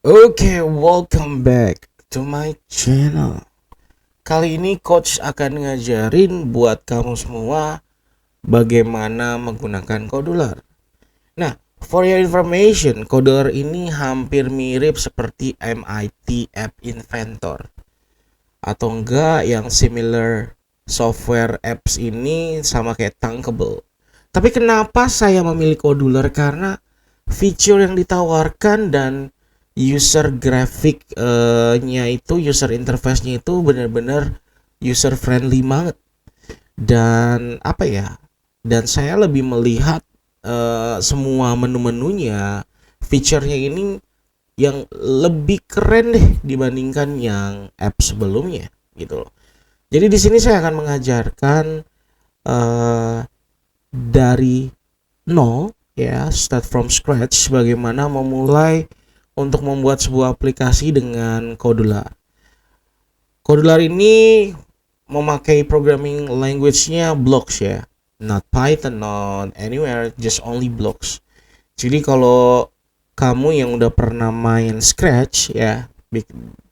Oke, welcome back to my channel. Kali ini coach akan ngajarin buat kamu semua bagaimana menggunakan Codular. Nah, for your information, Codular ini hampir mirip seperti MIT App Inventor. Atau enggak yang similar software apps ini sama kayak Thunkable. Tapi kenapa saya memilih Codular? Karena fitur yang ditawarkan dan user grafik-nya itu, user interface-nya itu benar-benar user friendly banget. Dan apa ya? Dan saya lebih melihat semua menu-menunya, fiturnya ini yang lebih keren deh dibandingkan yang app sebelumnya gitu loh. Jadi di sini saya akan mengajarkan uh, dari nol ya, start from scratch, bagaimana memulai untuk membuat sebuah aplikasi dengan Codular. Codular ini memakai programming language-nya Blocks ya, not Python, not anywhere, just only Blocks. Jadi kalau kamu yang udah pernah main Scratch ya,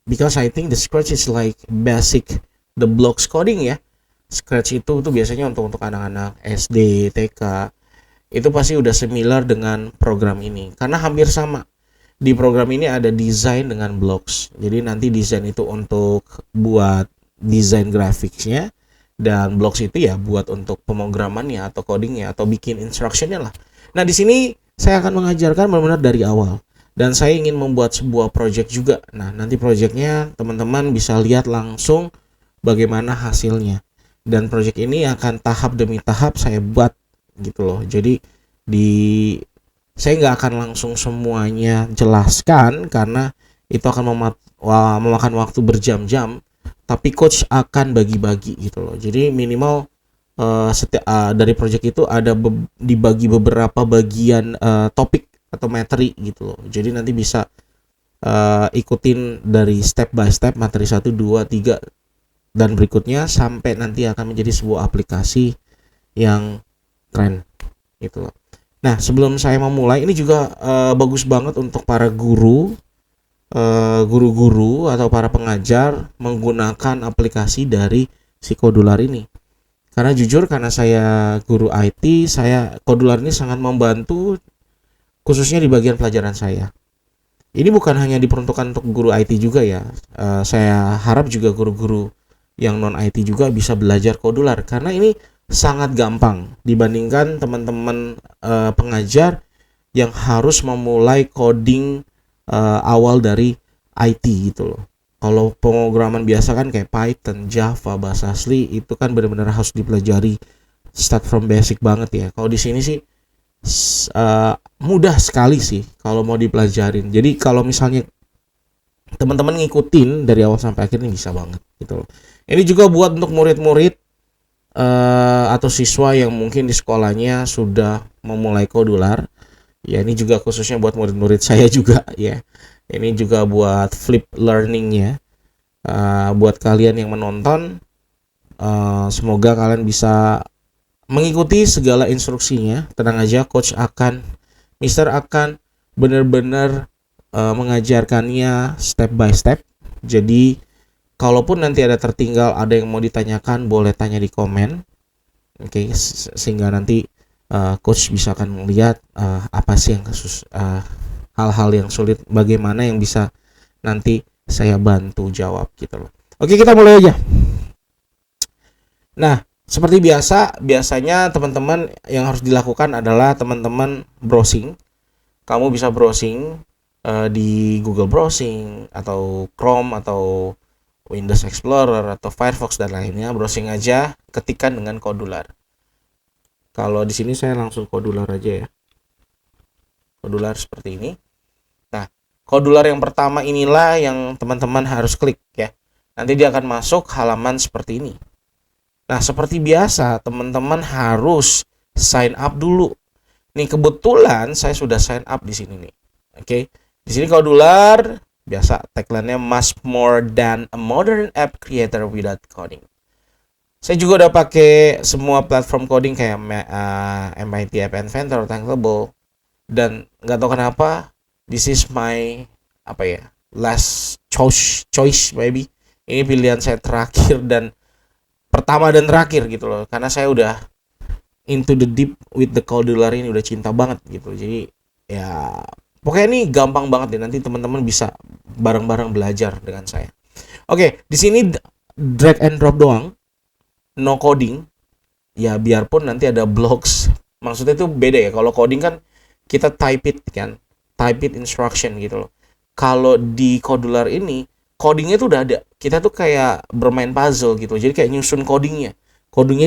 because I think the Scratch is like basic the Blocks coding ya. Scratch itu tuh biasanya untuk anak-anak SD, TK. Itu pasti udah similar dengan program ini karena hampir sama. Di program ini ada desain dengan blocks. Jadi nanti desain itu untuk buat desain grafiknya, dan blocks itu ya buat untuk pemrogramannya atau codingnya atau bikin instructionnya lah. Nah di sini saya akan mengajarkan benar-benar dari awal, dan saya ingin membuat sebuah project juga. Nah nanti projectnya teman-teman bisa lihat langsung bagaimana hasilnya, dan project ini akan tahap demi tahap saya buat gitu loh. Jadi di saya nggak akan langsung semuanya jelaskan karena itu akan memakan waktu berjam-jam, tapi coach akan bagi-bagi gitu loh. Jadi minimal dari project itu ada dibagi beberapa bagian topik atau materi gitu loh. Jadi nanti bisa ikutin dari step by step, materi 1, 2, 3 dan berikutnya sampai nanti akan menjadi sebuah aplikasi yang keren gitu loh. Nah, sebelum saya memulai, ini juga bagus banget untuk para guru-guru atau para pengajar menggunakan aplikasi dari si Codular ini. Karena jujur, karena saya guru IT, Codular ini sangat membantu khususnya di bagian pelajaran saya. Ini bukan hanya diperuntukkan untuk guru IT juga ya. Saya harap juga guru-guru yang non IT juga bisa belajar Codular karena ini sangat gampang dibandingkan teman-teman pengajar yang harus memulai coding awal dari IT gitu loh. Kalau pemrograman biasa kan kayak Python, Java, bahasa asli itu kan benar-benar harus dipelajari start from basic banget ya. Kalau di sini sih mudah sekali sih kalau mau dipelajarin. Jadi kalau misalnya teman-teman ngikutin dari awal sampai akhir ini bisa banget gitu loh. Ini juga buat untuk murid-murid atau siswa yang mungkin di sekolahnya sudah memulai Codular ya. Ini juga khususnya buat murid-murid saya juga ya. Ini juga buat flip learningnya, buat kalian yang menonton. Semoga kalian bisa mengikuti segala instruksinya. Tenang aja, Mister akan benar-benar mengajarkannya step by step. Jadi kalaupun nanti ada tertinggal, ada yang mau ditanyakan, boleh tanya di komen. Oke, sehingga nanti coach bisa akan melihat apa sih yang hal-hal yang sulit, bagaimana yang bisa nanti saya bantu jawab gitu loh. Oke, kita mulai aja. Nah, seperti biasanya teman-teman yang harus dilakukan adalah teman-teman browsing. Kamu bisa browsing di Google Browsing atau Chrome atau Windows Explorer atau Firefox dan lainnya. Browsing aja, ketikkan dengan Codular. Kalau di sini saya langsung Codular aja ya. Codular seperti ini. Nah, Codular yang pertama inilah yang teman-teman harus klik ya. Nanti dia akan masuk halaman seperti ini. Nah, seperti biasa teman-teman harus sign up dulu. Nih kebetulan saya sudah sign up di sini nih. Oke. Di sini Codular biasa tagline-nya much more than a modern app creator without coding. Saya juga udah pakai semua platform coding kayak MIT App Inventor, Thunkable, dan nggak tahu kenapa this is my apa ya, last choice maybe. Ini pilihan saya terakhir dan pertama dan terakhir gitu loh, karena saya udah into the deep with the Codular ini, udah cinta banget gitu. Jadi ya pokoknya ini gampang banget deh, nanti teman-teman bisa bareng-bareng belajar dengan saya. Oke, di sini drag and drop doang, no coding. Ya biarpun nanti ada blocks, maksudnya itu beda ya. Kalau coding kan kita type it kan, type it instruction gitu loh. Kalau di Codular ini codingnya tuh udah ada, kita tuh kayak bermain puzzle gitu, jadi kayak nyusun codingnya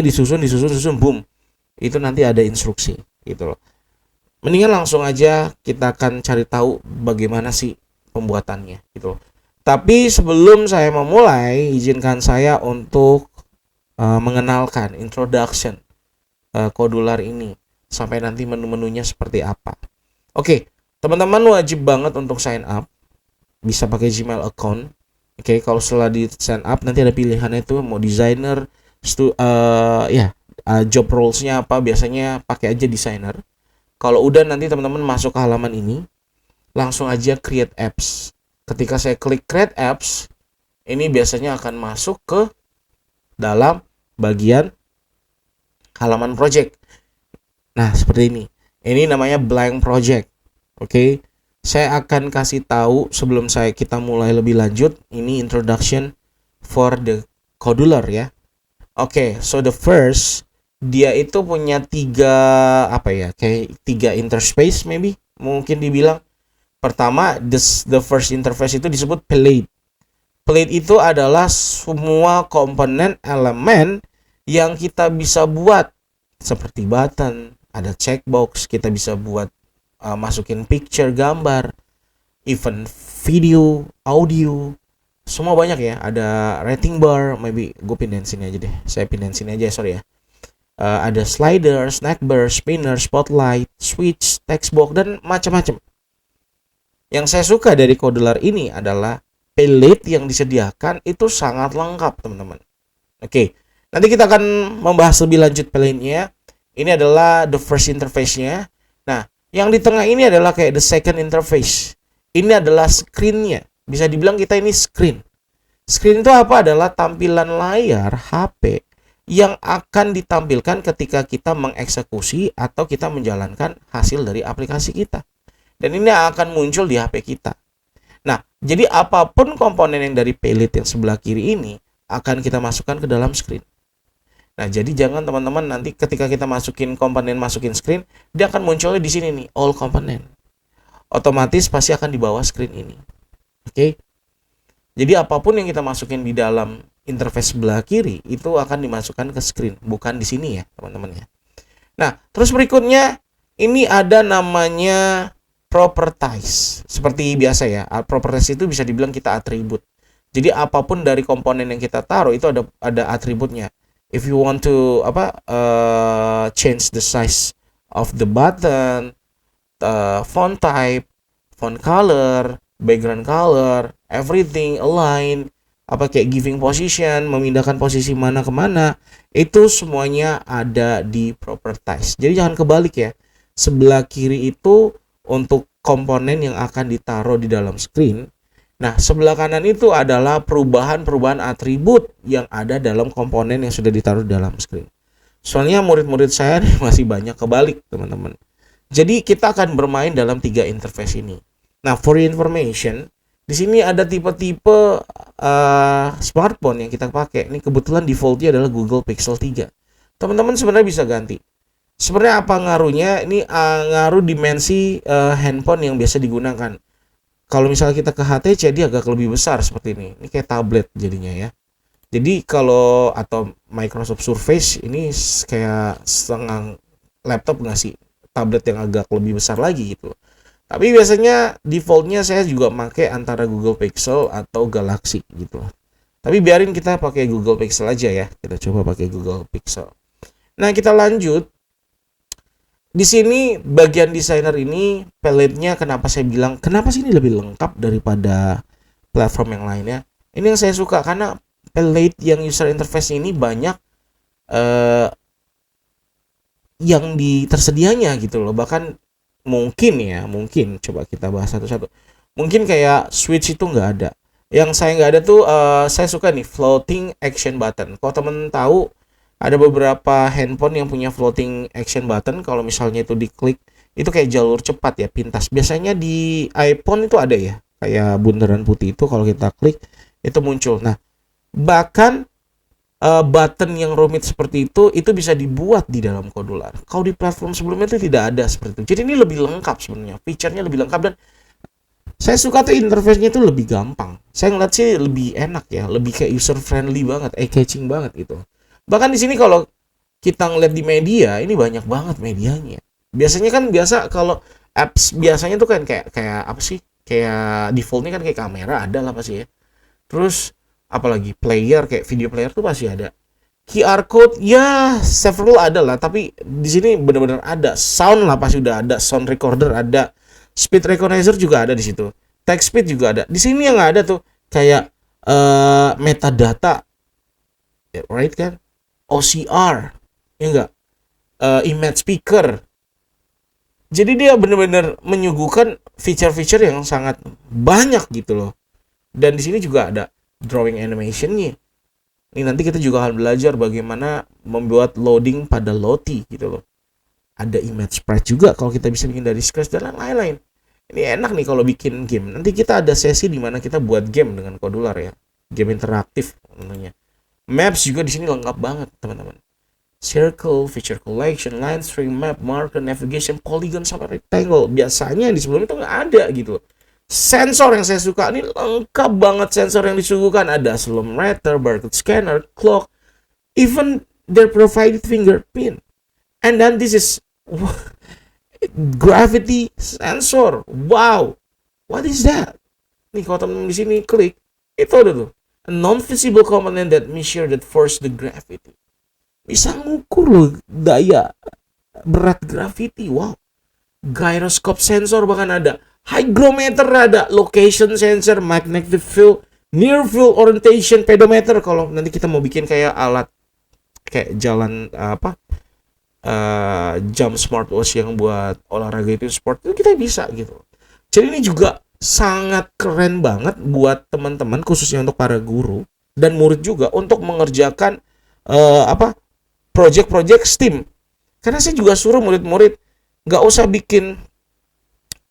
disusun boom, itu nanti ada instruksi gitu loh. Mendingan langsung aja kita akan cari tahu bagaimana sih pembuatannya gitu loh. Tapi sebelum saya memulai, izinkan saya untuk mengenalkan introduction Codular ini sampai nanti menu-menunya seperti apa. Oke, teman-teman wajib banget untuk sign up, bisa pakai Gmail account. Oke, kalau setelah di sign up nanti ada pilihannya itu mau designer, job roles-nya apa, biasanya pakai aja designer. Kalau udah nanti teman-teman masuk ke halaman ini, langsung aja create apps. Ketika saya klik create apps, ini biasanya akan masuk ke dalam bagian halaman project. Nah, seperti ini. Ini namanya blank project. Oke. Saya akan kasih tahu sebelum kita mulai lebih lanjut, ini introduction for the Codular ya. Oke, so the first, dia itu punya tiga interspace maybe, mungkin dibilang. Pertama, the first interface itu disebut plate. Plate itu adalah semua komponen elemen yang kita bisa buat, seperti button, ada checkbox, kita bisa buat masukin picture, gambar, even video, audio, semua banyak ya. Ada rating bar, maybe gue pindahin sini aja deh, sorry ya. Ada slider, snack bar, spinner, spotlight, switch, textbox, dan macam-macam. Yang saya suka dari Codular ini adalah palette yang disediakan itu sangat lengkap, teman-teman. Oke, nanti kita akan membahas lebih lanjut palette-nya. Ini adalah the first interface-nya. Nah, yang di tengah ini adalah kayak the second interface. Ini adalah screen-nya. Bisa dibilang kita ini screen. Screen itu apa? Adalah tampilan layar HP yang akan ditampilkan ketika kita mengeksekusi atau kita menjalankan hasil dari aplikasi kita. Dan ini akan muncul di HP kita. Nah, jadi apapun komponen yang dari palette yang sebelah kiri ini akan kita masukkan ke dalam screen. Nah, jadi jangan teman-teman nanti ketika kita masukin screen, dia akan munculnya di sini nih, all component. Otomatis pasti akan di bawah screen ini. Oke. Jadi apapun yang kita masukin di dalam interface sebelah kiri itu akan dimasukkan ke screen, bukan di sini ya, teman-teman ya. Nah, terus berikutnya ini ada namanya properties. Seperti biasa ya, properties itu bisa dibilang kita atribut. Jadi apapun dari komponen yang kita taruh itu ada atributnya. If you want to change the size of the button, font type, font color, background color, everything align, kayak giving position, memindahkan posisi mana ke mana, itu semuanya ada di properties. Jadi jangan kebalik ya. Sebelah kiri itu untuk komponen yang akan ditaruh di dalam screen. Nah, sebelah kanan itu adalah perubahan atribut yang ada dalam komponen yang sudah ditaruh di dalam screen. Soalnya murid-murid saya masih banyak kebalik, teman-teman. Jadi kita akan bermain dalam 3 interface ini. Nah, for information, di sini ada tipe-tipe smartphone yang kita pakai. Ini kebetulan defaultnya adalah Google Pixel 3. Teman-teman sebenarnya bisa ganti. Sebenarnya apa ngaruhnya? Ini ngaruh dimensi handphone yang biasa digunakan. Kalau misalnya kita ke HTC, dia agak lebih besar seperti ini. Ini kayak tablet jadinya ya. Jadi atau Microsoft Surface ini kayak setengah laptop nggak sih? Tablet yang agak lebih besar lagi gitu. Tapi biasanya defaultnya saya juga pakai antara Google Pixel atau Galaxy gitu. Tapi biarin kita pakai Google Pixel aja ya. Kita coba pakai Google Pixel. Nah, kita lanjut. Di sini bagian desainer ini palette-nya, kenapa saya bilang kenapa sih ini lebih lengkap daripada platform yang lainnya. Ini yang saya suka karena palette yang user interface ini banyak tersedianya gitu loh. Bahkan mungkin coba kita bahas satu-satu. Mungkin kayak Switch itu nggak ada. Yang saya nggak ada tuh, saya suka nih floating action button. Kalau temen tahu, ada beberapa handphone yang punya floating action button. Kalau misalnya itu diklik, itu kayak jalur cepat ya, pintas. Biasanya di iPhone itu ada ya, kayak bundaran putih itu kalau kita klik itu muncul. Nah, bahkan button yang rumit seperti itu bisa dibuat di dalam Kodular. Kalau di platform sebelumnya itu tidak ada seperti itu. Jadi ini lebih lengkap sebenarnya, fiturnya lebih lengkap, dan saya suka tuh interface-nya tuh lebih gampang. Saya ngeliat sih lebih enak ya, lebih kayak user friendly banget, eye-catching banget gitu. Bahkan di sini kalau kita ngeliat di media, ini banyak banget medianya. Biasanya kan kalau apps biasanya tuh kan kayak kayak apa sih? Kayak defaultnya kan kayak kamera ada lah pasti ya. Terus apalagi player kayak video player tuh pasti ada. QR code ya several ada lah, tapi di sini benar-benar ada. Sound lah pasti udah ada, sound recorder ada, speed recognizer juga ada di situ, text speed juga ada. Di sini yang nggak ada tuh kayak metadata, right kan? OCR, ya enggak? Image speaker. Jadi dia benar-benar menyuguhkan feature-feature yang sangat banyak gitu loh. Dan di sini juga ada drawing animation-nya. Ini nanti kita juga akan belajar bagaimana membuat loading pada Lottie gitu loh. Ada image sprite juga kalau kita bisa bikin dari scratch dan lain-lain. Ini enak nih kalau bikin game. Nanti kita ada sesi di mana kita buat game dengan Kodular ya. Game interaktif tentunya. Maps juga di sini lengkap banget, teman-teman. Circle, feature collection, line string, map, marker, navigation, polygon, sampai rectangle. Biasanya di sebelumnya itu nggak ada gitu. Sensor yang saya suka, ini lengkap banget sensor yang disuguhkan. Ada accelerometer, barcode scanner, clock, even their provided fingerprint. And then this is gravity sensor. Wow, what is that? Nih kalau teman di sini klik, itu ada tuh a non-visible component that measure that force the gravity. Bisa ngukur loh daya berat gravity. Wow. Gyroscope sensor bahkan ada. Hygrometer ada. Location sensor, magnetic field, near field orientation, pedometer. Kalau nanti kita mau bikin kayak alat kayak jalan jam smartwatch yang buat olahraga itu sport, itu kita bisa gitu. Jadi ini juga sangat keren banget buat teman-teman, khususnya untuk para guru dan murid juga untuk mengerjakan project-project STEAM. Karena saya juga suruh murid-murid nggak usah bikin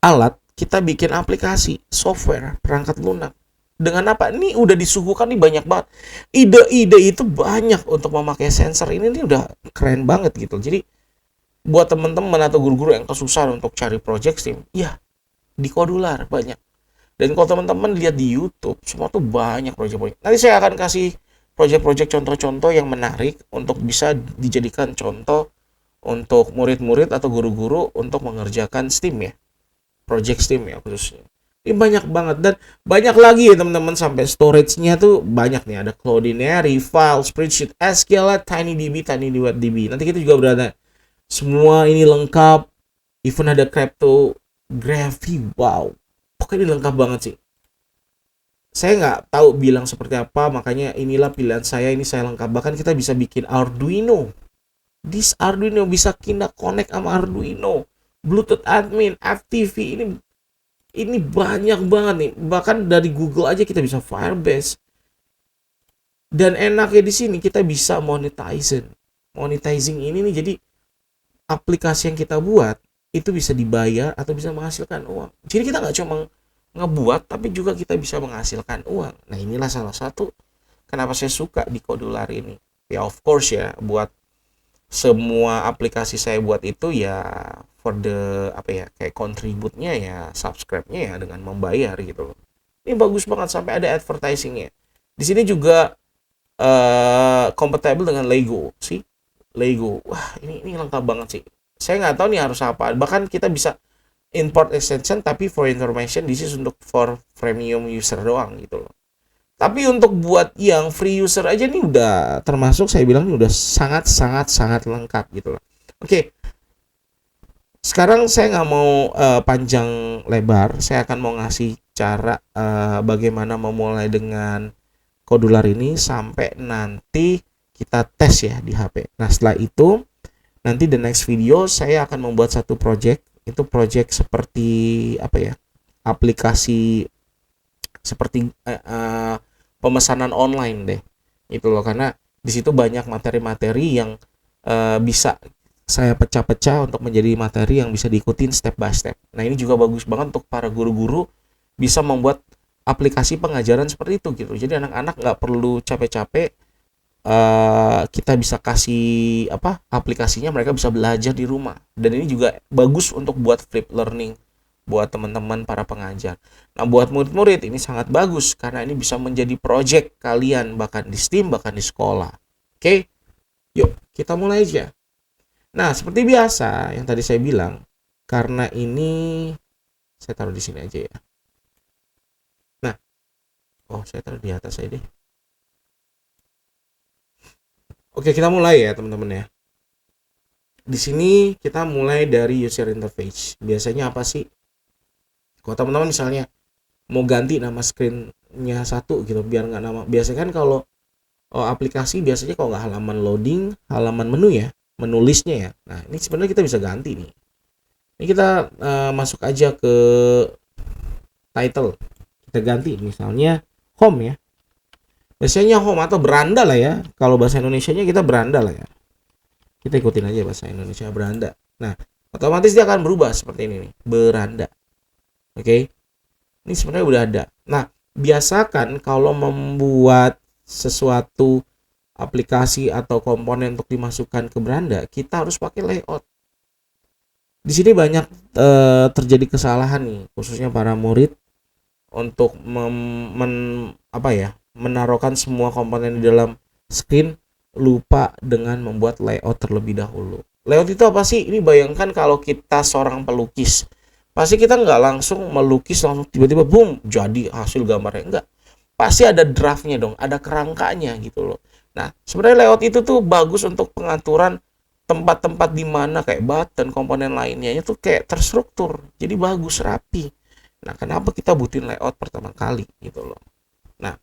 alat, kita bikin aplikasi, software, perangkat lunak. Dengan apa? Ini udah disuguhkan nih banyak banget. Ide-ide itu banyak untuk memakai sensor ini udah keren banget gitu. Jadi buat teman-teman atau guru-guru yang kesusahan untuk cari project STEAM, ya di Kodular banyak. Dan kalau teman-teman lihat di YouTube, semua tuh banyak project-project. Nanti saya akan kasih project-project contoh-contoh yang menarik untuk bisa dijadikan contoh untuk murid-murid atau guru-guru untuk mengerjakan STEAM ya. Project STEAM ya khususnya. Ini banyak banget dan banyak lagi ya teman-teman, sampai storage-nya tuh banyak nih. Ada Cloudinary, File, Spreadsheet, SQLite, TinyDB, TinyDB. Nanti kita juga berada. Semua ini lengkap. Even ada cryptography. Wow. Pokoknya ini lengkap banget sih. Saya nggak tahu bilang seperti apa, makanya inilah pilihan saya. Ini saya lengkap. Bahkan kita bisa bikin Arduino. This Arduino bisa kita connect sama Arduino. Bluetooth admin, FTV, ini banyak banget nih. Bahkan dari Google aja kita bisa Firebase. Dan enaknya di sini kita bisa monetizing. Monetizing ini nih, jadi aplikasi yang kita buat itu bisa dibayar atau bisa menghasilkan uang. Jadi kita nggak cuma ngebuat, tapi juga kita bisa menghasilkan uang. Nah inilah salah satu kenapa saya suka di Kodular ini. Ya of course ya, buat semua aplikasi saya buat itu ya for the kayak kontributnya ya, subscribe-nya ya dengan membayar gitu loh. Ini bagus banget sampai ada advertising-nya. Di sini juga compatible dengan Lego sih. Lego. Wah, ini lengkap banget sih. Saya nggak tahu nih harus apa. Bahkan kita bisa import extension, tapi for information this is untuk for premium user doang gitu loh. Tapi untuk buat yang free user aja nih udah termasuk, saya bilang nih udah sangat lengkap gitu loh. Oke. Sekarang saya nggak mau panjang lebar. Saya akan mau ngasih cara bagaimana memulai dengan Kodular ini sampai nanti kita tes ya di HP. Nah setelah itu nanti the next video saya akan membuat satu project. Itu project seperti aplikasi seperti pemesanan online deh. Itu loh, karena di situ banyak materi-materi yang bisa saya pecah-pecah untuk menjadi materi yang bisa diikutin step by step. Nah, ini juga bagus banget untuk para guru-guru bisa membuat aplikasi pengajaran seperti itu gitu. Jadi anak-anak nggak perlu capek-capek, kita bisa kasih aplikasinya, mereka bisa belajar di rumah. Dan ini juga bagus untuk buat flip learning buat teman-teman para pengajar. Nah, buat murid-murid ini sangat bagus karena ini bisa menjadi project kalian bahkan di STEAM, bahkan di sekolah. Oke, yuk kita mulai aja. Nah, seperti biasa yang tadi saya bilang, karena ini saya taruh di sini aja ya. Nah, saya taruh di atas aja deh. Oke, kita mulai ya teman-teman ya. Di sini kita mulai dari user interface. Biasanya apa sih? Kalau teman-teman misalnya mau ganti nama screen-nya satu gitu, biar nggak nama. Biasanya kan kalau aplikasi biasanya kalau nggak halaman loading, halaman menu ya, menu listnya ya. Nah, ini sebenarnya kita bisa ganti nih. Ini kita masuk aja ke title. Kita ganti misalnya home ya. Biasanya home atau beranda lah ya. Kalau bahasa Indonesianya kita beranda lah ya. Kita ikutin aja bahasa Indonesia beranda. Nah, otomatis dia akan berubah seperti ini nih, beranda. Oke. Ini sebenarnya udah ada. Nah, biasakan kalau membuat sesuatu aplikasi atau komponen untuk dimasukkan ke beranda, kita harus pakai layout. Di sini banyak terjadi kesalahan nih, khususnya para murid untuk menaruhkan semua komponen di dalam screen, lupa dengan membuat layout terlebih dahulu. Layout itu apa sih? Ini bayangkan kalau kita seorang pelukis, pasti kita nggak langsung melukis langsung tiba-tiba boom jadi hasil gambarnya, enggak. Pasti ada draftnya dong, ada kerangkanya gitu loh. Nah, sebenarnya layout itu tuh bagus untuk pengaturan tempat-tempat di mana kayak button, komponen lainnya itu kayak terstruktur, jadi bagus, rapi. Nah, kenapa kita butuhin layout pertama kali gitu loh. Nah,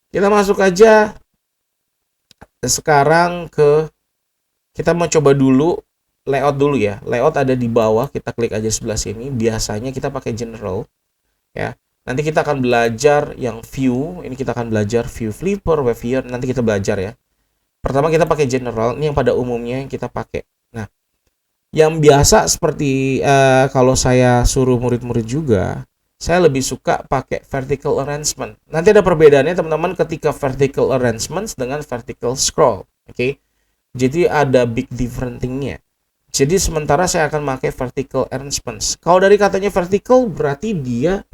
kita masuk aja sekarang kita mau coba dulu layout dulu ya. Layout ada di bawah, kita klik aja sebelah sini. Biasanya kita pakai general ya. Nanti kita akan belajar yang view. Ini kita akan belajar view flipper, web viewer. Nanti kita belajar ya. Pertama kita pakai general, ini yang pada umumnya yang kita pakai. Nah, yang biasa seperti kalau saya suruh murid-murid juga, saya lebih suka pakai vertical arrangement. Nanti ada perbedaannya teman-teman ketika vertical arrangement dengan vertical scroll. Oke. Jadi ada big different thing-nya. Jadi sementara saya akan pakai vertical arrangement. Kalau dari katanya vertical berarti dia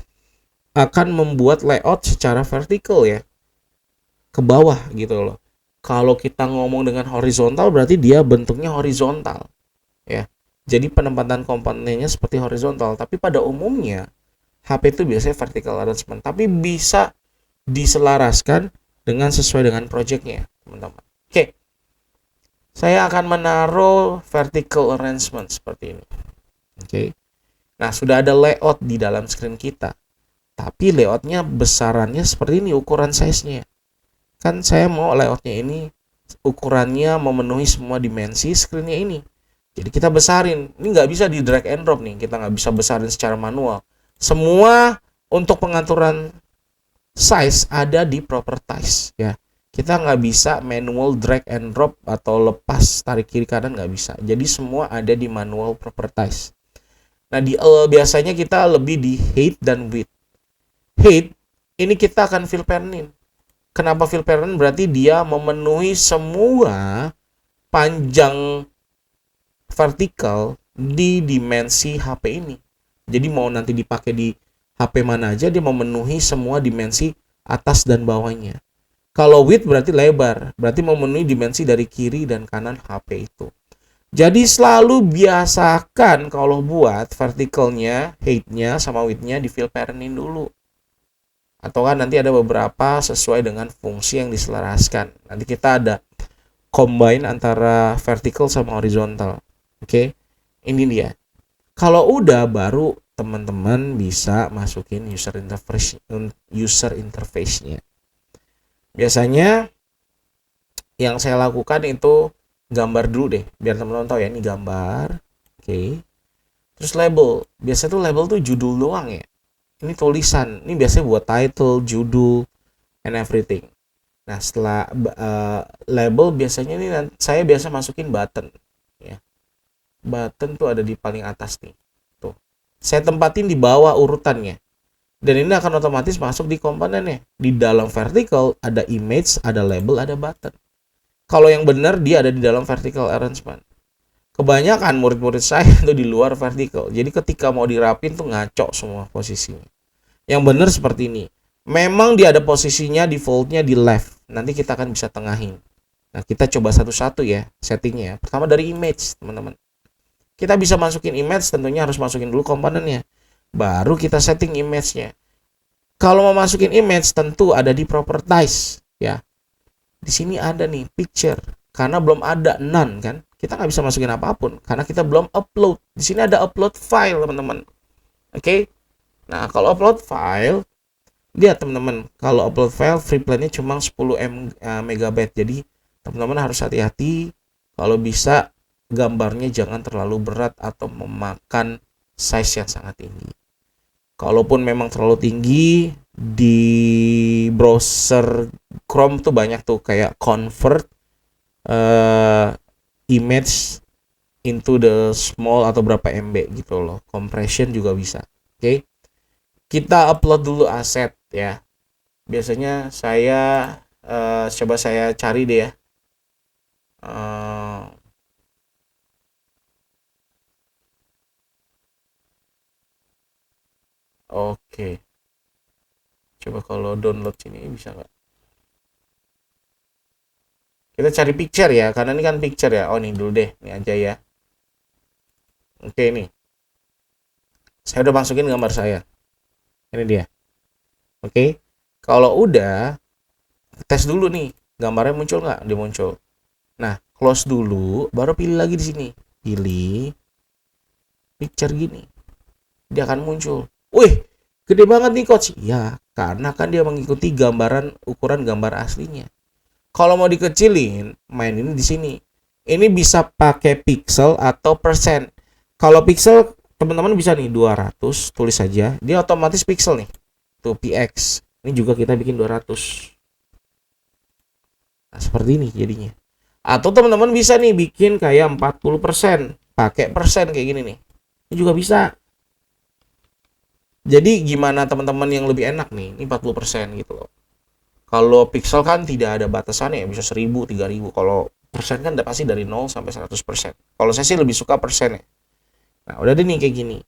akan membuat layout secara vertical ya, ke bawah gitu loh. Kalau kita ngomong dengan horizontal berarti dia bentuknya horizontal ya. Jadi penempatan komponennya seperti horizontal, tapi pada umumnya HP itu biasanya vertical arrangement, tapi bisa diselaraskan dengan sesuai dengan projectnya teman-teman. Oke. Saya akan menaruh vertical arrangement seperti ini. Oke. Nah, sudah ada layout di dalam screen kita. Tapi layoutnya besarannya seperti ini, ukuran size-nya. Kan saya mau layoutnya ini ukurannya memenuhi semua dimensi screen-nya ini. Jadi kita besarin. Ini nggak bisa di drag and drop nih. Kita nggak bisa besarin secara manual. Semua untuk pengaturan size ada di properties ya. Kita nggak bisa manual drag and drop atau lepas tarik kiri kanan, nggak bisa. Jadi semua ada di manual properties. Nah, biasanya kita lebih di height dan width. Height ini kita akan fill parent. Kenapa fill parent? Berarti dia memenuhi semua panjang vertikal di dimensi HP ini. Jadi mau nanti dipakai di HP mana aja, dia memenuhi semua dimensi atas dan bawahnya. Kalau width berarti lebar, berarti memenuhi dimensi dari kiri dan kanan HP itu. Jadi selalu biasakan kalau buat vertikalnya, height-nya sama width-nya di fill parentin dulu. Atau kan nanti ada beberapa sesuai dengan fungsi yang diselaraskan. Nanti kita ada combine antara vertical sama horizontal. Oke, ini dia. Kalau udah baru teman-teman bisa masukin user interface-nya. Biasanya yang saya lakukan itu gambar dulu deh, biar teman-teman tahu ya, ini gambar. Oke. Terus label, biasanya tuh label tuh judul doang ya. Ini tulisan, ini biasanya buat title, judul, and everything. Nah, setelah label biasanya ini saya biasa masukin button ya. Button tuh ada di paling atas nih. Tuh. Saya tempatin di bawah urutannya. Dan ini akan otomatis masuk di komponennya. Di dalam vertical ada image, ada label, ada button. Kalau yang benar dia ada di dalam vertical arrangement. Kebanyakan murid-murid saya itu di luar vertical. Jadi ketika mau dirapin tuh ngaco semua posisinya. Yang benar seperti ini. Memang dia ada posisinya defaultnya di left. Nanti kita akan bisa tengahin. Nah, kita coba satu-satu ya settingnya. Pertama dari image, teman-teman. Kita bisa masukin image, tentunya harus masukin dulu komponennya. Baru kita setting image-nya. Kalau mau masukin image, tentu ada di properties ya. Di sini ada nih picture. Karena belum ada none kan. Kita nggak bisa masukin apapun karena kita belum upload. Di sini ada upload file, teman-teman. Oke. Nah, kalau upload file, lihat teman-teman, kalau upload file free plan-nya cuma 10 MB. Jadi, teman-teman harus hati-hati kalau bisa gambarnya jangan terlalu berat atau memakan size yang sangat tinggi. Kalaupun memang terlalu tinggi, di browser Chrome tuh banyak tuh kayak convert image into the small atau berapa MB gitu loh. Compression juga bisa. Oke. Kita upload dulu aset ya. Biasanya saya coba saya cari deh ya. Oke. Coba kalau download sini bisa nggak? Kita cari picture ya, karena ini kan picture ya. Oh, nih dulu deh, ini aja ya. Oke, nih. Saya udah masukin gambar saya. Ini dia. Oke. Kalau udah, tes dulu nih, gambarnya muncul nggak? Dia muncul. Nah, close dulu, baru pilih lagi di sini. Pilih picture gini. Dia akan muncul. Wih, gede banget nih coach. Ya, karena kan dia mengikuti gambaran ukuran gambar aslinya. Kalau mau dikecilin, main ini di sini. Ini bisa pakai pixel atau persen. Kalau pixel, teman-teman bisa nih 200, tulis saja. Dia otomatis pixel nih. Tuh px. Ini juga kita bikin 200. Nah, seperti ini jadinya. Atau teman-teman bisa nih bikin kayak 40%. Pakai persen kayak gini nih. Ini juga bisa. Jadi gimana teman-teman yang lebih enak nih? Ini 40% gitu loh. Kalau pixel kan tidak ada batasannya ya, bisa 1000, 3000. Kalau persen kan udah pasti dari 0 sampai 100%. Kalau saya sih lebih suka persen ya. Nah, udah deh nih kayak gini.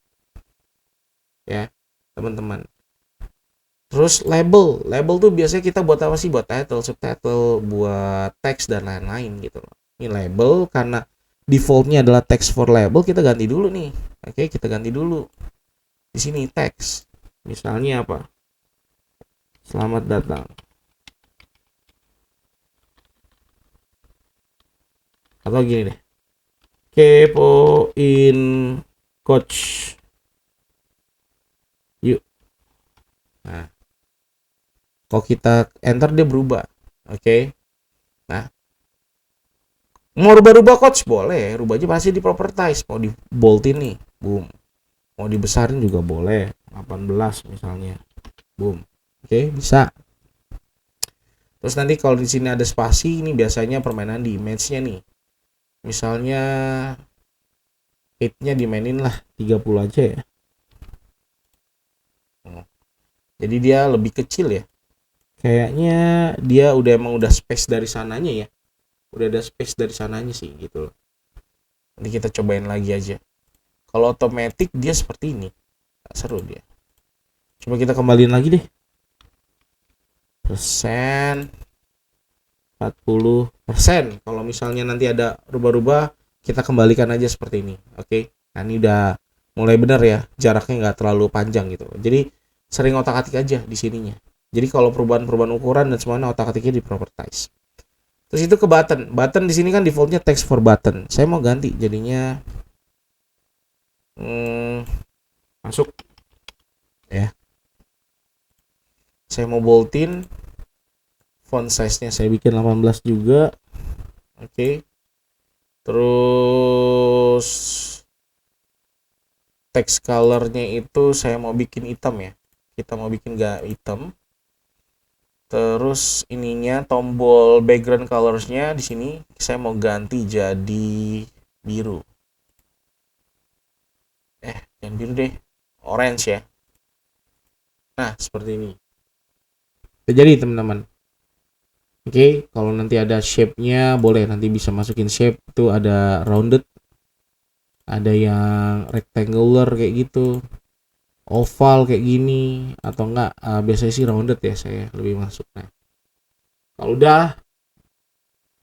Ya, teman-teman. Terus label. Label tuh biasanya kita buat apa sih? Buat title, subtitle, buat teks dan lain-lain gitu loh. Ini label karena defaultnya adalah text for label, kita ganti dulu nih. Oke, kita ganti dulu. Di sini teks. Misalnya apa? Selamat datang. Atau gini deh. Kepoin coach. Yuk. Nah, kalau kita enter dia berubah. Oke. Nah, mau rubah-rubah coach boleh. Rubah aja pasti di properties. Mau di boldin nih. Boom. Mau dibesarin juga boleh. 18 misalnya. Boom. Oke, bisa. Terus nanti kalau di sini ada spasi, ini biasanya permainan di image-nya nih. Misalnya height-nya dimainin lah 30 aja ya. Jadi dia lebih kecil ya. Kayaknya dia udah space dari sananya ya. Udah ada space dari sananya sih gitu loh. Nanti kita cobain lagi aja. Kalau otomatis dia seperti ini. Seru dia. Coba kita kembaliin lagi deh. Persen 40%. Kalau misalnya nanti ada rubah-rubah, kita kembalikan aja seperti ini. Oke. Nah, ini udah mulai benar ya. Jaraknya nggak terlalu panjang gitu. Jadi sering otak-atik aja di sininya. Jadi kalau perubahan-perubahan ukuran dan semuanya otak-atiknya di properties. Terus itu ke button. Button di sini kan defaultnya text for button. Saya mau ganti jadinya masuk ya. Saya mau boldin. Font size-nya saya bikin 18 juga. Oke. Terus text colornya itu saya mau bikin hitam ya. Kita mau bikin gak hitam. Terus ininya tombol background colorsnya di sini saya mau ganti jadi biru. Jangan biru deh, orange ya. Nah, seperti ini. Jadi teman-teman. Oke, kalau nanti ada shape-nya boleh nanti bisa masukin shape. Itu ada rounded, ada yang rectangular kayak gitu, oval kayak gini, atau enggak biasanya sih rounded ya, saya lebih masuk. Nah, kalau udah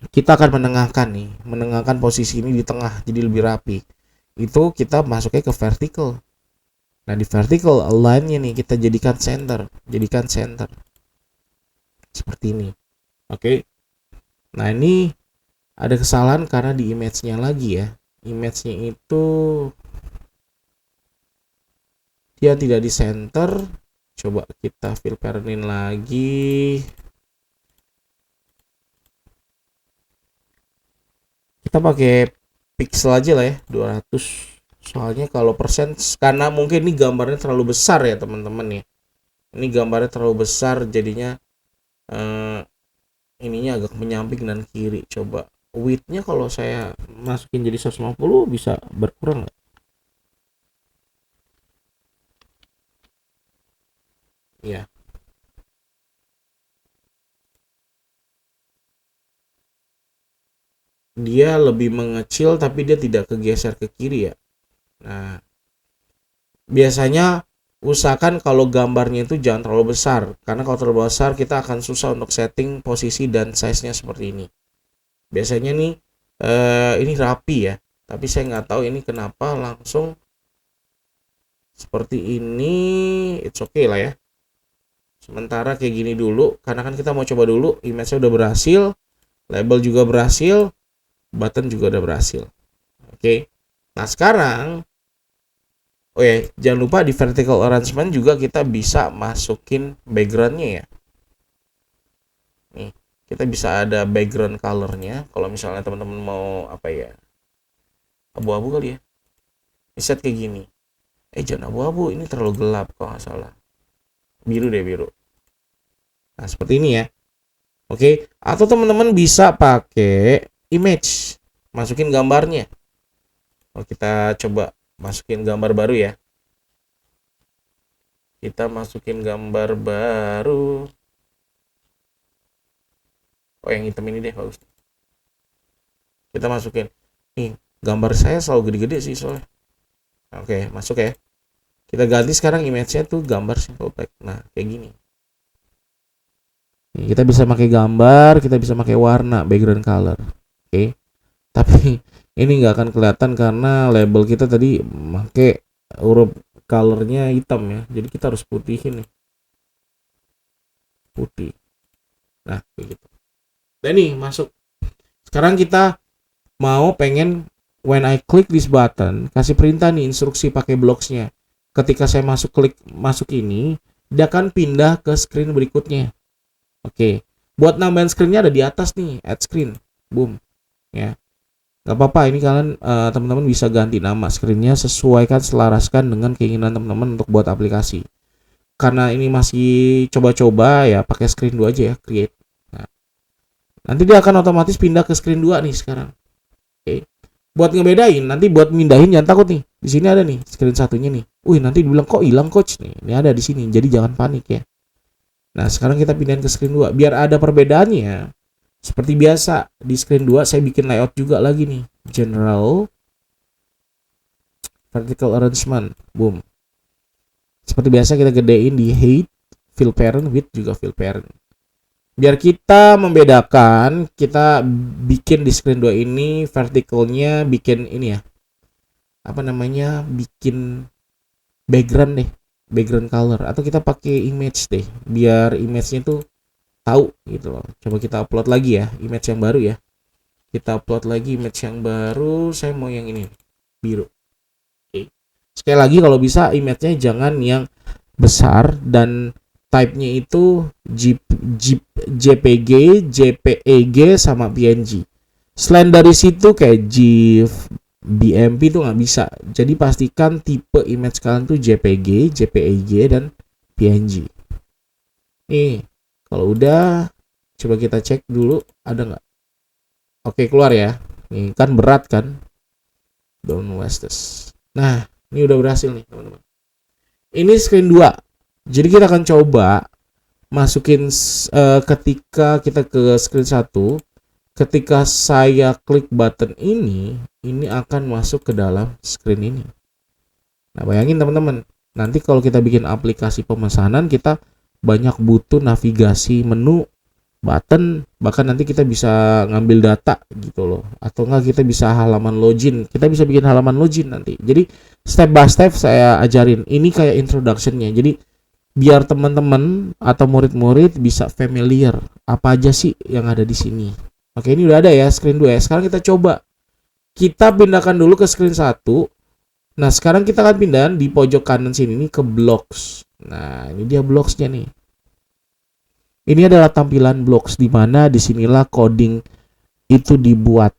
kita akan menengahkan posisi ini di tengah jadi lebih rapi. Itu kita masuknya ke vertical. Nah, di vertical align-nya nih kita jadikan center, seperti ini. Oke. Nah, ini ada kesalahan karena di image-nya lagi ya. Image-nya itu dia tidak di center. Coba kita fill parentin lagi. Kita pakai pixel aja lah ya, 200. Soalnya kalau persen, karena mungkin ini gambarnya terlalu besar ya teman-teman ya. Ini gambarnya terlalu besar, jadinya ininya agak menyamping dan kiri. Coba width-nya kalau saya masukin jadi 150 bisa berkurang nggak? Ya. Dia lebih mengecil tapi dia tidak kegeser ke kiri ya. Nah, biasanya usahakan kalau gambarnya itu jangan terlalu besar, karena kalau terlalu besar kita akan susah untuk setting posisi dan size-nya seperti ini. Biasanya nih ini rapi ya, tapi saya nggak tahu ini kenapa langsung seperti ini. It's okay lah ya, sementara kayak gini dulu, karena kan kita mau coba dulu. Image-nya udah berhasil, label juga berhasil, button juga udah berhasil. Oke. Nah, sekarang jangan lupa di vertical arrangement juga kita bisa masukin backgroundnya ya. Nih, kita bisa ada background colornya. Kalau misalnya teman-teman mau apa ya, abu-abu kali ya, set kayak gini. Jangan abu-abu, ini terlalu gelap kalau nggak salah. Biru deh, biru. Nah, seperti ini ya. Oke, atau teman-teman bisa pakai image, masukin gambarnya. Kita coba masukin gambar baru ya. Kita masukin gambar baru. Yang hitam ini deh, bagus. Kita masukin. Nih, gambar saya selalu gede-gede sih soalnya. Oke, masuk ya. Kita ganti sekarang image-nya tuh gambar simple text. Nah, kayak gini. Nih, kita bisa pakai gambar, kita bisa pakai warna, background color. Oke. Tapi ini nggak akan kelihatan karena label kita tadi pakai huruf colornya hitam ya, jadi kita harus putihin nih, putih. Nah, kayak gitu. Dan nih masuk. Sekarang kita mau pengen when I click this button, kasih perintah nih, instruksi pakai blocks-nya. Ketika saya masuk ini, dia akan pindah ke screen berikutnya. Oke. Buat nambahin screen-nya ada di atas nih, add screen. Boom. Ya. Gak apa-apa, ini kalian teman-teman bisa ganti nama screen-nya, selaraskan dengan keinginan teman-teman untuk buat aplikasi. Karena ini masih coba-coba ya, pakai screen 2 aja ya, create. Nah, nanti dia akan otomatis pindah ke screen 2 nih sekarang. Oke. Buat ngebedain, nanti buat mindahin jangan takut nih. Di sini ada nih screen satunya nih. Nanti dibilang kok hilang coach nih. Ini ada di sini. Jadi jangan panik ya. Nah, sekarang kita pindahin ke screen 2 biar ada perbedaannya. Seperti biasa, di screen 2 saya bikin layout juga lagi nih. General, vertical arrangement, boom. Seperti biasa kita gedein di height, fill parent, width juga fill parent. Biar kita membedakan, kita bikin di screen 2 ini verticalnya bikin ini ya. Apa namanya? Bikin background deh, background color, atau kita pakai image deh, biar image-nya tuh tahu gitu loh. Coba kita upload lagi ya, image yang baru ya. Kita upload lagi image yang baru. Saya mau yang ini, biru. Oke. Sekali lagi kalau bisa image-nya jangan yang besar dan type-nya itu JPG, JPEG sama PNG. Selain dari situ kayak GIF, BMP itu nggak bisa. Jadi pastikan tipe image kalian tuh JPG, JPEG, dan PNG. Nih, kalau udah, coba kita cek dulu ada nggak. Oke, keluar ya. Nih kan berat kan. Don't waste this. Nah, ini udah berhasil nih teman-teman. Ini screen 2. Jadi kita akan coba masukin ketika kita ke screen 1. Ketika saya klik button ini akan masuk ke dalam screen ini. Nah, bayangin teman-teman, nanti kalau kita bikin aplikasi pemesanan, kita banyak butuh navigasi menu, button, bahkan nanti kita bisa ngambil data gitu loh. Atau enggak kita bisa halaman login. Kita bisa bikin halaman login nanti. Jadi step by step saya ajarin. Ini kayak introduction-nya. Jadi biar teman-teman atau murid-murid bisa familiar apa aja sih yang ada di sini. Oke, ini udah ada ya screen 2 ya. Sekarang kita coba. Kita pindahkan dulu ke screen 1. Nah, sekarang kita akan pindah di pojok kanan sini nih ke blocks. Nah, ini dia blocksnya nih. Ini adalah tampilan blocks di mana disinilah coding itu dibuat.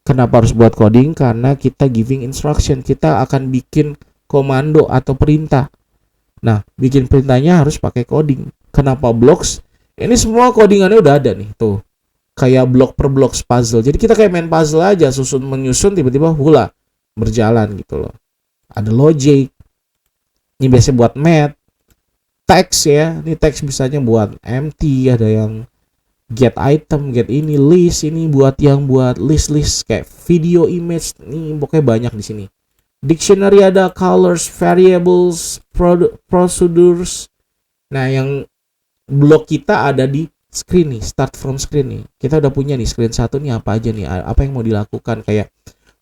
Kenapa harus buat coding? Karena kita giving instruction. Kita akan bikin komando atau perintah. Nah, bikin perintahnya harus pakai coding. Kenapa blocks? Ini semua codingannya udah ada nih, tuh. Kayak blok per blok puzzle. Jadi kita kayak main puzzle aja, susun menyusun tiba-tiba hula berjalan gitu loh. Ada logic. Ini biasanya buat math. Text ya. Ini text bisanya buat empty, ada yang get item, get ini, list ini buat yang buat list kayak video, image. Ini pokoknya banyak di sini. Dictionary ada colors, variables, procedures. Nah, yang blok kita ada di screen nih, start from screen nih. Kita udah punya nih screen 1 nih apa aja nih, apa yang mau dilakukan, kayak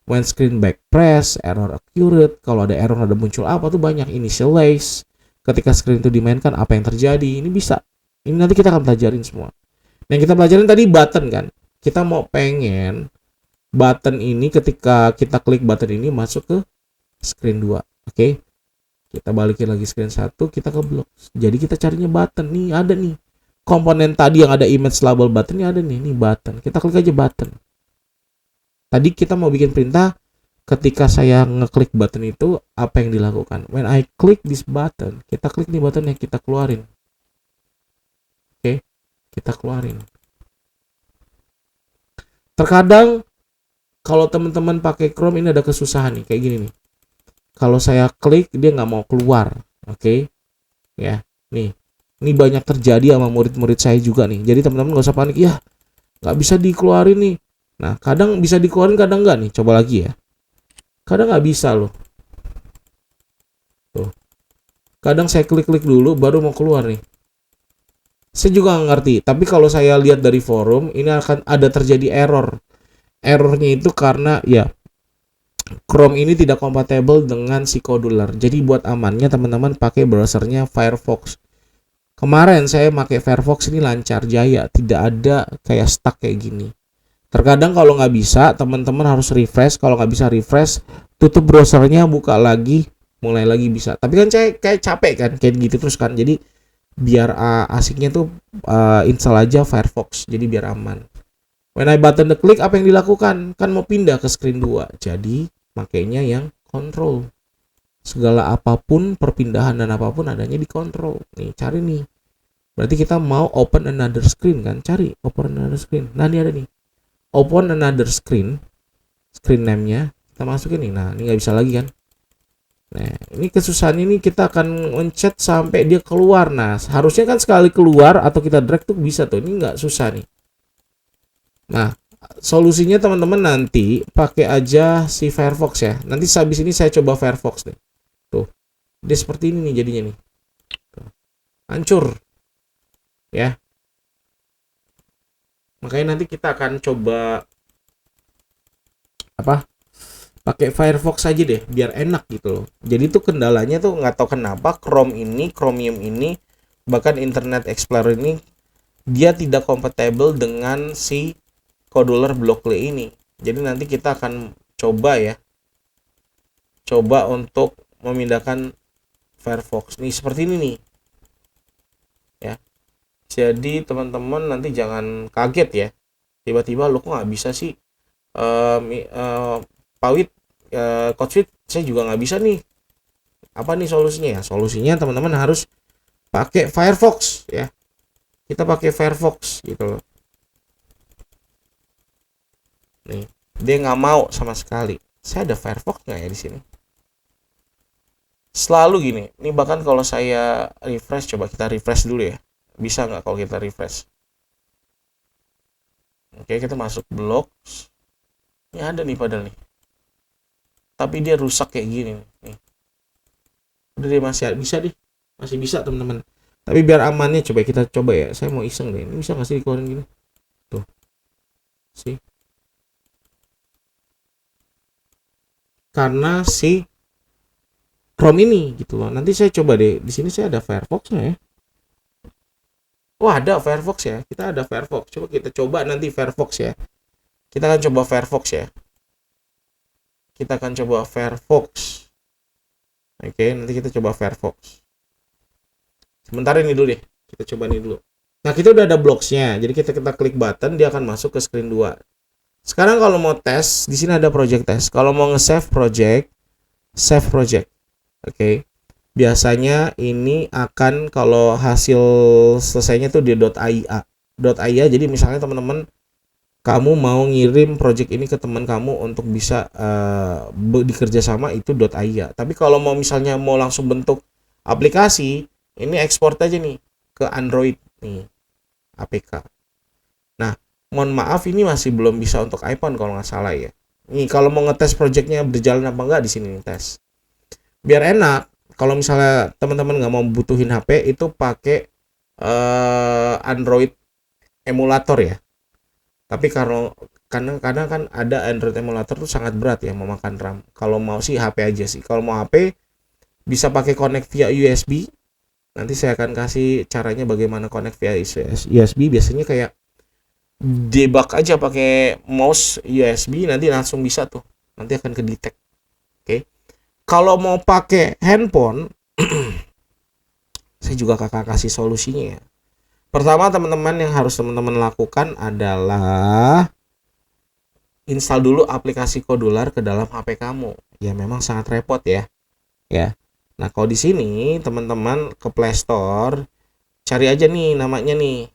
when screen back press, error accurate, kalau ada error ada muncul apa tuh banyak, initialize, ketika screen itu dimainkan apa yang terjadi, ini bisa. Ini nanti kita akan pelajarin semua. Yang kita pelajarin tadi button kan. Kita mau pengen button ini ketika kita klik button ini masuk ke screen 2. Oke. Kita balikin lagi screen 1, kita ke blok. Jadi kita carinya button nih, ada nih. Komponen tadi yang ada image label button ini ada nih, ini button. Kita klik aja button. Tadi kita mau bikin perintah, ketika saya ngeklik button itu apa yang dilakukan. When I click this button, kita klik nih button yang kita keluarin. Oke, kita keluarin. Terkadang kalau teman-teman pakai Chrome ini ada kesusahan nih, kayak gini nih. Kalau saya klik dia nggak mau keluar, oke? Ya, nih. Ini banyak terjadi sama murid-murid saya juga nih. Jadi teman-teman nggak usah panik. Ya, nggak bisa dikeluarin nih. Nah, kadang bisa dikeluarin, kadang nggak nih. Coba lagi ya. Kadang nggak bisa loh. Tuh. Kadang saya klik-klik dulu, baru mau keluar nih. Saya juga nggak ngerti. Tapi kalau saya lihat dari forum, ini akan ada terjadi error. Errornya itu karena ya Chrome ini tidak kompatibel dengan si Codular. Jadi buat amannya teman-teman pakai browsernya Firefox. Kemarin saya pakai Firefox ini lancar jaya, tidak ada kayak stuck kayak gini. Terkadang kalau nggak bisa, teman-teman harus refresh. Kalau nggak bisa refresh, tutup browsernya, buka lagi, mulai lagi bisa. Tapi kan saya kayak capek kan, kayak gitu terus kan. Jadi biar asiknya tuh install aja Firefox, jadi biar aman. When I button the click, apa yang dilakukan? Kan mau pindah ke screen 2. Jadi makanya yang control. Segala apapun, perpindahan dan apapun adanya di control. Nih, cari nih. Berarti kita mau open another screen kan? Cari open another screen. Nah, ini ada nih. Open another screen. Screen name-nya kita masukin nih. Nah, ini nggak bisa lagi kan? Nah, ini kesusahan ini kita akan mencet sampai dia keluar. Nah, harusnya kan sekali keluar atau kita drag tuh bisa tuh. Ini nggak susah nih. Nah, solusinya teman-teman nanti pakai aja si Firefox ya. Nanti habis ini saya coba Firefox nih. Tuh, dia seperti ini nih jadinya nih. Tuh. Hancur. Ya. Makanya nanti kita akan coba pakai Firefox aja deh, biar enak gitu loh. Jadi tuh kendalanya tuh nggak tahu kenapa Chromium ini, bahkan Internet Explorer ini dia tidak kompatibel dengan si Codular Blockly ini. Jadi nanti kita akan coba untuk memindahkan Firefox nih seperti ini nih ya. Jadi teman-teman nanti jangan kaget ya, tiba-tiba lo kok nggak bisa sih Pawit Coach Fit saya juga nggak bisa nih. Apa nih solusinya ya? Solusinya teman-teman harus pakai Firefox ya. Kita pakai Firefox gitu loh. Nih, dia nggak mau sama sekali. Saya ada Firefox nggak ya di sini? Selalu gini. Ini bahkan kalau saya refresh, coba kita refresh dulu ya. Bisa nggak kalau kita refresh? Oke, kita masuk Blocks. Ini ada nih padahal nih. Tapi dia rusak kayak gini nih. Udah dia masih bisa deh. Masih bisa teman-teman. Tapi biar amannya coba kita coba ya. Saya mau iseng deh. Ini bisa nggak sih dikeluarin gini? Tuh. Sih. Karena si Chrome ini gitu loh. Nanti saya coba deh. Di sini saya ada Firefox-nya ya. Wah, ada Firefox ya. Kita ada Firefox. Coba kita coba nanti Firefox ya. Kita akan coba Firefox ya. Kita akan coba Firefox. Oke, nanti kita coba Firefox. Sebentar ini dulu deh. Kita coba ini dulu. Nah, kita udah ada blocks-nya. Jadi kita klik button, dia akan masuk ke screen 2. Sekarang kalau mau tes, di sini ada project test. Kalau mau nge-save project, save project. Oke. Biasanya ini akan kalau hasil selesainya tuh di .ia. .ia jadi misalnya teman-teman kamu mau ngirim project ini ke teman kamu untuk bisa dikerja sama itu .ia. Tapi kalau mau misalnya mau langsung bentuk aplikasi, ini ekspor aja nih ke Android nih APK. Nah, mohon maaf ini masih belum bisa untuk iPhone kalau nggak salah ya. Nih kalau mau ngetes projectnya berjalan apa nggak di sini nih tes. Biar enak, kalau misalnya teman-teman nggak mau butuhin HP itu pakai Android emulator ya. Tapi karena kan ada Android emulator tuh sangat berat ya, memakan RAM. Kalau mau sih HP aja sih. Kalau mau HP bisa pakai connect via USB. Nanti saya akan kasih caranya bagaimana connect via USB. Biasanya kayak debug aja pakai mouse USB nanti langsung bisa tuh. Nanti akan ke detect. Oke. Kalau mau pakai handphone saya juga kakak kasih solusinya ya. Pertama teman-teman yang harus teman-teman lakukan adalah install dulu aplikasi Kodular ke dalam HP kamu. Ya memang sangat repot ya. Ya. Nah, kalau di sini teman-teman ke Play Store cari aja nih namanya nih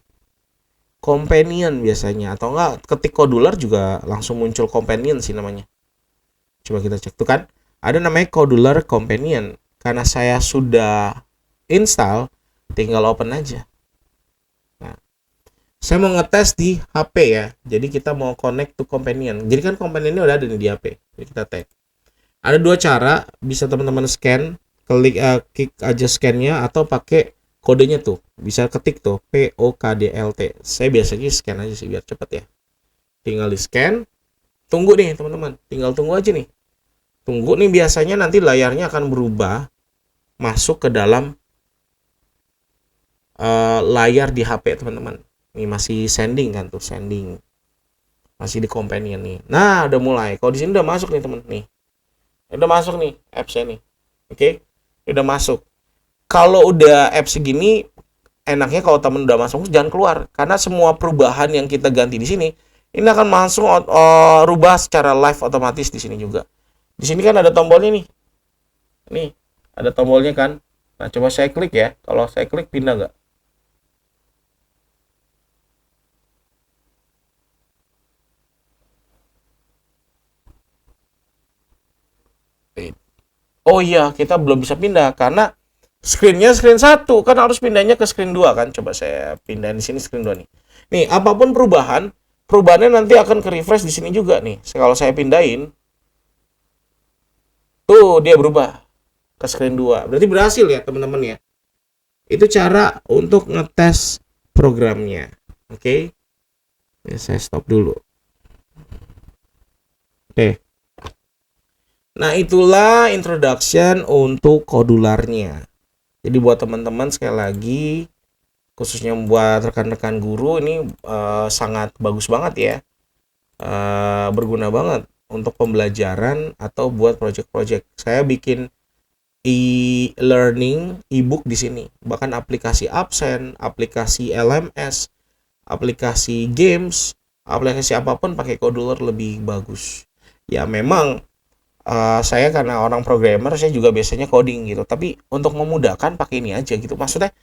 Companion biasanya, atau enggak ketik Kodular juga langsung muncul Companion sih namanya. Coba kita cek tuh kan. Ada namanya Kodular Companion. Karena saya sudah install, tinggal open aja. Nah, saya mau ngetes di HP ya. Jadi kita mau connect to Companion. Jadi kan Companion ini udah ada nih di HP. Jadi kita tag. Ada dua cara, bisa teman-teman scan, klik aja scan-nya atau pakai kodenya tuh. Bisa ketik tuh POKDLT. Saya biasanya scan aja sih biar cepet ya. Tinggal di scan. Tunggu nih teman-teman. Tinggal tunggu aja nih. Tunggu nih, biasanya nanti layarnya akan berubah masuk ke dalam layar di HP teman-teman. Ini masih sending kan tuh, sending. Masih di Companion nih. Nah, udah mulai. Kalau di sini udah masuk nih teman nih. Udah masuk nih apps-nya nih. Oke? Udah masuk. Kalau udah apps segini, enaknya kalau teman udah masuk jangan keluar, karena semua perubahan yang kita ganti di sini ini akan langsung rubah secara live otomatis di sini juga. Di sini kan ada tombolnya nih. Nih, ada tombolnya kan. Nah, coba saya klik ya. Kalau saya klik pindah nggak? Oh iya, kita belum bisa pindah karena screen-nya screen 1 kan, harus pindahnya ke screen 2 kan. Coba saya pindahin di sini screen 2 nih. Nih, apapun perubahannya nanti akan ke refresh di sini juga nih. Kalau saya pindahin, tuh dia berubah ke screen 2. Berarti berhasil ya, teman-teman ya. Itu cara untuk ngetes programnya. Oke. Ya, saya stop dulu. Oke. Nah, itulah introduction untuk Kodularnya. Jadi buat teman-teman sekali lagi, khususnya buat rekan-rekan guru ini sangat bagus banget ya. Berguna banget untuk pembelajaran atau buat project-project. Saya bikin e-learning, e-book di sini. Bahkan aplikasi absen, aplikasi LMS, aplikasi games, aplikasi apapun pakai Kodular lebih bagus. Ya memang Saya karena orang programmer, saya juga biasanya coding gitu. Tapi untuk memudahkan pakai ini aja gitu. Maksudnya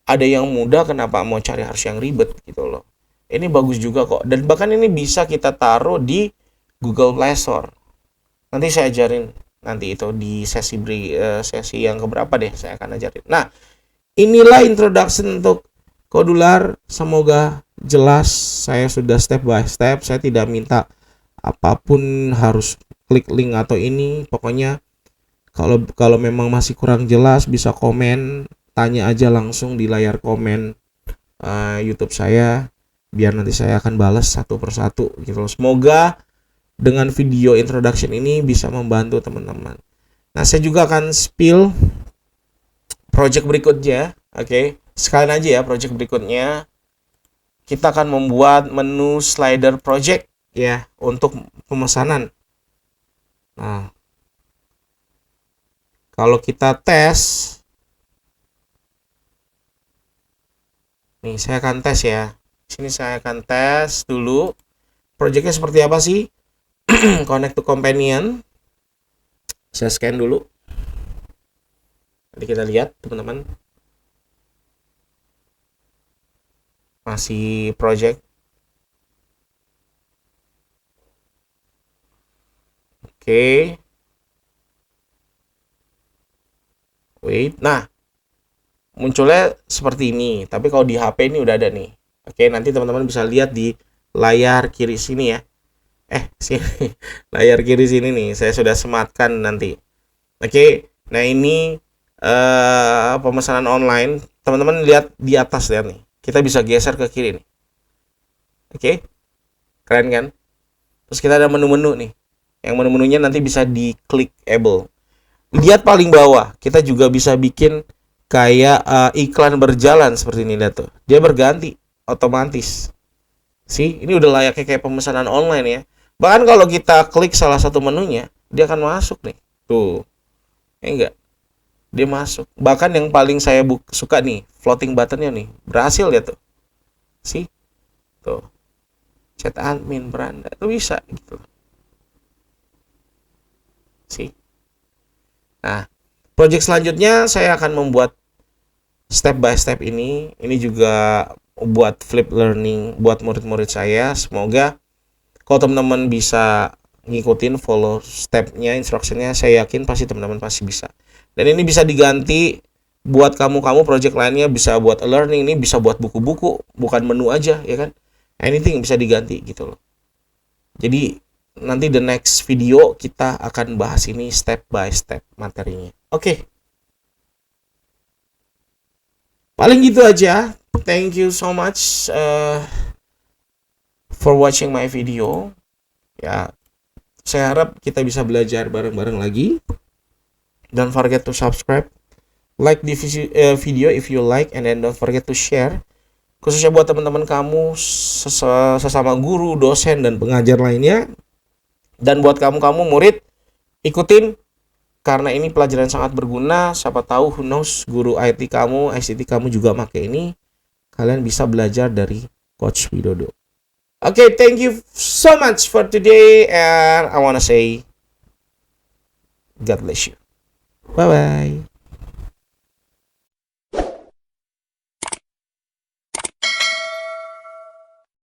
ada yang mudah, kenapa mau cari harus yang ribet gitu loh. Ini bagus juga kok. Dan bahkan ini bisa kita taruh di Google Play Store. Nanti saya ajarin nanti itu di sesi yang keberapa deh saya akan ajarin. Nah, inilah introduction untuk Kodular. Semoga jelas. Saya sudah step by step. Saya tidak minta apapun harus klik link atau ini. Pokoknya kalau memang masih kurang jelas bisa komen, tanya aja langsung di layar komen YouTube saya, biar nanti saya akan balas satu persatu gitu loh. Semoga dengan video introduction ini bisa membantu teman-teman. Nah, saya juga akan spill project berikutnya. Oke, sekalian aja ya, project berikutnya kita akan membuat menu slider project ya untuk pemesanan. Nah, kalau kita tes, nih saya akan tes ya. Sini saya akan tes dulu projectnya seperti apa sih. Connect to companion. Saya scan dulu. Nanti kita lihat teman-teman. Masih project. Oke. Wait. Nah, munculnya seperti ini. Tapi kalau di HP ini udah ada nih. Oke, nanti teman-teman bisa lihat di layar kiri sini ya. Sini. Layar kiri sini nih. Saya sudah sematkan nanti. Oke. Nah, ini pemesanan online. Teman-teman lihat di atas, lihat nih. Kita bisa geser ke kiri nih. Oke. Keren kan? Terus kita ada menu-menu nih. Yang menu-menunya nanti bisa di clickable. Lihat paling bawah. Kita juga bisa bikin kayak iklan berjalan seperti ini, lihat tuh. Dia berganti otomatis. Ini udah layaknya kayak pemesanan online ya. Bahkan kalau kita klik salah satu menunya, dia akan masuk nih. Tuh. Enggak. Dia masuk. Bahkan yang paling saya suka nih, floating buttonnya nih. Berhasil ya tuh. Tuh. Chat admin beranda. Itu bisa gitu. Nah, project selanjutnya saya akan membuat step by step ini. Ini juga buat flip learning buat murid-murid saya. Semoga kalau teman-teman bisa ngikutin follow stepnya, instructionnya, saya yakin pasti teman-teman pasti bisa. Dan ini bisa diganti buat kamu project lainnya, bisa buat learning, ini bisa buat buku-buku, bukan menu aja ya kan. Anything bisa diganti gitu loh. Jadi nanti the next video kita akan bahas ini step by step materinya. Oke. Paling gitu aja. Thank you so much for watching my video. Ya, saya harap kita bisa belajar bareng-bareng lagi. Don't forget to subscribe, like the video if you like, and then don't forget to share. Khususnya buat teman-teman kamu sesama guru, dosen, dan pengajar lainnya. Dan buat kamu murid, ikutin karena ini pelajaran sangat berguna. Siapa tahu who knows guru IT kamu, ICT kamu juga pakai ini. Kalian bisa belajar dari Coach Widodo. Okay, thank you so much for today, and I wanna say God bless you. Bye bye.